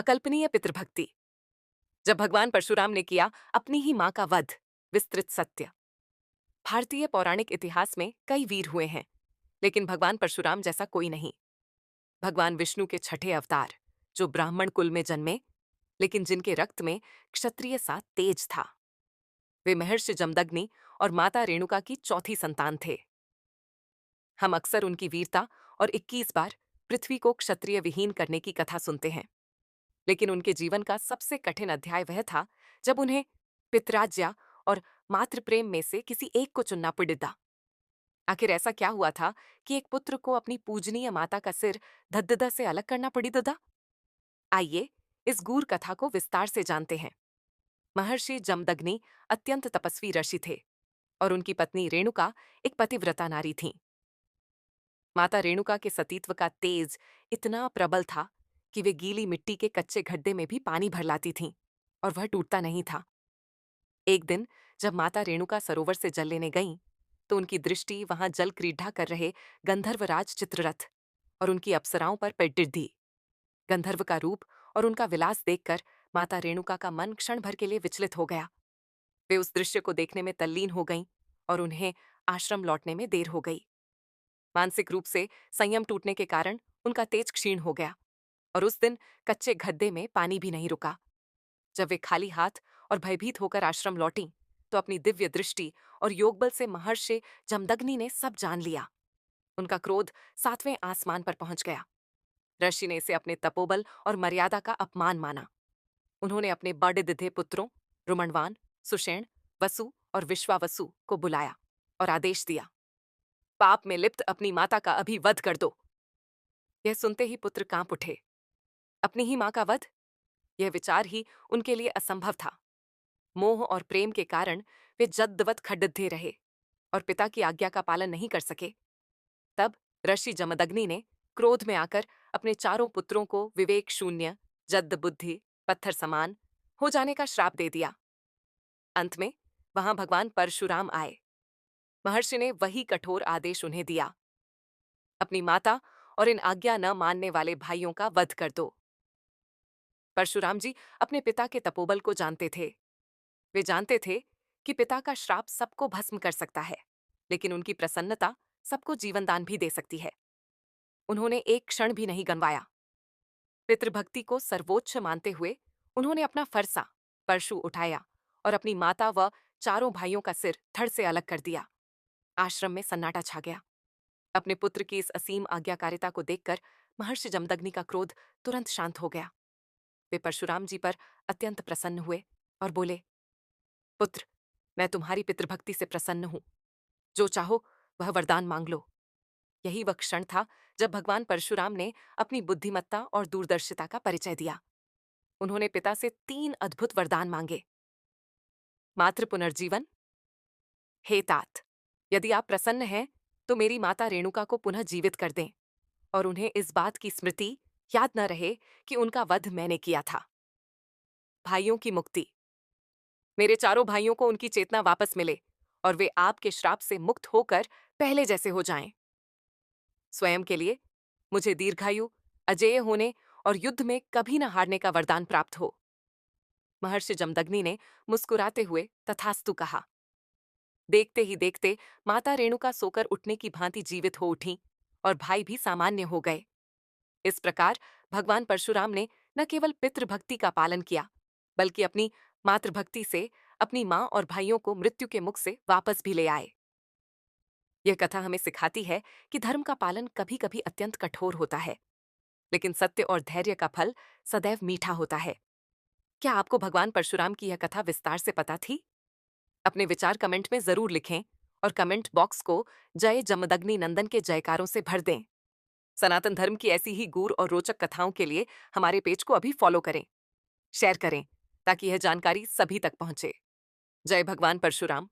अकल्पनीय पितृभक्ति। जब भगवान परशुराम ने किया अपनी ही मां का वध। विस्तृत सत्य। भारतीय पौराणिक इतिहास में कई वीर हुए हैं, लेकिन भगवान परशुराम जैसा कोई नहीं। भगवान विष्णु के छठे अवतार, जो ब्राह्मण कुल में जन्मे, लेकिन जिनके रक्त में क्षत्रिय सा तेज था। वे महर्षि जमदग्नि और माता रेणुका की चौथी संतान थे। हम अक्सर उनकी वीरता और 21 बार पृथ्वी को क्षत्रिय विहीन करने की कथा सुनते हैं, लेकिन उनके जीवन का सबसे कठिन अध्याय वह था जब उन्हें पितराज्य और मातृप्रेम में से किसी एक को चुनना पड़ा। आखिर ऐसा क्या हुआ था कि एक पुत्र को अपनी पूजनीय माता का सिर धद्ददा से अलग करना पड़ी ददा? आइए इस गूढ़ कथा को विस्तार से जानते हैं। महर्षि जमदग्नि अत्यंत तपस्वी ऋषि थे और उनकी पत्नी रेणुका एक पतिव्रता नारी थीं। माता रेणुका के सतीत्व का तेज इतना प्रबल था कि वे गीली मिट्टी के कच्चे गड्ढे में भी पानी भर लाती थीं और वह टूटता नहीं था। एक दिन जब माता रेणुका सरोवर से जल लेने गईं, तो उनकी दृष्टि वहां जल क्रीड़ा कर रहे गंधर्वराज चित्ररथ और उनकी अप्सराओं पर टिड्डी। गंधर्व का रूप और उनका विलास देखकर माता रेणुका का मन क्षण भर के लिए विचलित हो गया। वे उस दृश्य को देखने में तल्लीन हो गईं और उन्हें आश्रम लौटने में देर हो गई। मानसिक रूप से संयम टूटने के कारण उनका तेज क्षीण हो गया और उस दिन कच्चे गड्ढे में पानी भी नहीं रुका। जब वे खाली हाथ और भयभीत होकर आश्रम लौटीं, तो अपनी दिव्य दृष्टि और योगबल से महर्षि जमदग्नि ने सब जान लिया। उनका क्रोध 7वें आसमान पर पहुंच गया। ऋषि ने इसे अपने तपोबल और मर्यादा का अपमान माना। उन्होंने अपने बड़दिधे पुत्रों रुमणवान, सुषेण, वसु और विश्वावसु को बुलाया और आदेश दिया, पाप में लिप्त अपनी माता का अभी वध कर दो। यह सुनते ही पुत्र कांप उठे। अपनी ही मां का वध? यह विचार ही उनके लिए असंभव था। मोह और प्रेम के कारण वे जद्दवत खड्डे रहे और पिता की आज्ञा का पालन नहीं कर सके। तब ऋषि जमदग्नि ने क्रोध में आकर अपने चारों पुत्रों को विवेक शून्य, जद्द बुद्धि, पत्थर समान हो जाने का श्राप दे दिया। अंत में वहां भगवान परशुराम आए। महर्षि ने वही कठोर आदेश उन्हें दिया, अपनी माता और इन आज्ञा न मानने वाले भाइयों का वध कर दो। परशुराम जी अपने पिता के तपोबल को जानते थे। वे जानते थे कि पिता का श्राप सबको भस्म कर सकता है, लेकिन उनकी प्रसन्नता सबको जीवनदान भी दे सकती है। उन्होंने एक क्षण भी नहीं गंवाया। पितृभक्ति को सर्वोच्च मानते हुए उन्होंने अपना फरसा परशु उठाया और अपनी माता व चारों भाइयों का सिर धड़ से अलग कर दिया। आश्रम में सन्नाटा छा गया। अपने पुत्र की इस असीम आज्ञाकारिता को देखकर महर्षि जमदग्नि का क्रोध तुरंत शांत हो गया। वे परशुराम जी पर अत्यंत प्रसन्न हुए और बोले, पुत्र, मैं तुम्हारी पितृभक्ति से प्रसन्न हूं। जो चाहो वह वरदान मांग लो। यही वह क्षण था जब भगवान परशुराम ने अपनी बुद्धिमत्ता और दूरदर्शिता का परिचय दिया। उन्होंने पिता से 3 अद्भुत वरदान मांगे। मातृ पुनर्जीवन। हे तात, यदि आप प्रसन्न हैं तो मेरी माता रेणुका को पुनः जीवित कर दें और उन्हें इस बात की स्मृति याद न रहे कि उनका वध मैंने किया था। भाइयों की मुक्ति। मेरे चारों भाइयों को उनकी चेतना वापस मिले और वे आपके श्राप से मुक्त होकर पहले जैसे हो जाएं। स्वयं के लिए मुझे दीर्घायु, अजेय होने और युद्ध में कभी न हारने का वरदान प्राप्त हो। महर्षि जमदग्नि ने मुस्कुराते हुए तथास्तु कहा। देखते ही देखते माता रेणुका सोकर उठने की भांति जीवित हो उठी और भाई भी सामान्य हो गए। इस प्रकार भगवान परशुराम ने न केवल पितृभक्ति का पालन किया, बल्कि अपनी मातृभक्ति से अपनी मां और भाइयों को मृत्यु के मुख से वापस भी ले आए। यह कथा हमें सिखाती है कि धर्म का पालन कभी कभी अत्यंत कठोर होता है, लेकिन सत्य और धैर्य का फल सदैव मीठा होता है। क्या आपको भगवान परशुराम की यह कथा विस्तार से पता थी? अपने विचार कमेंट में जरूर लिखें और कमेंट बॉक्स को जय जमदग्नि नंदन के जयकारों से भर दें। सनातन धर्म की ऐसी ही गूढ़ और रोचक कथाओं के लिए हमारे पेज को अभी फॉलो करें, शेयर करें, ताकि यह जानकारी सभी तक पहुंचे। जय भगवान परशुराम।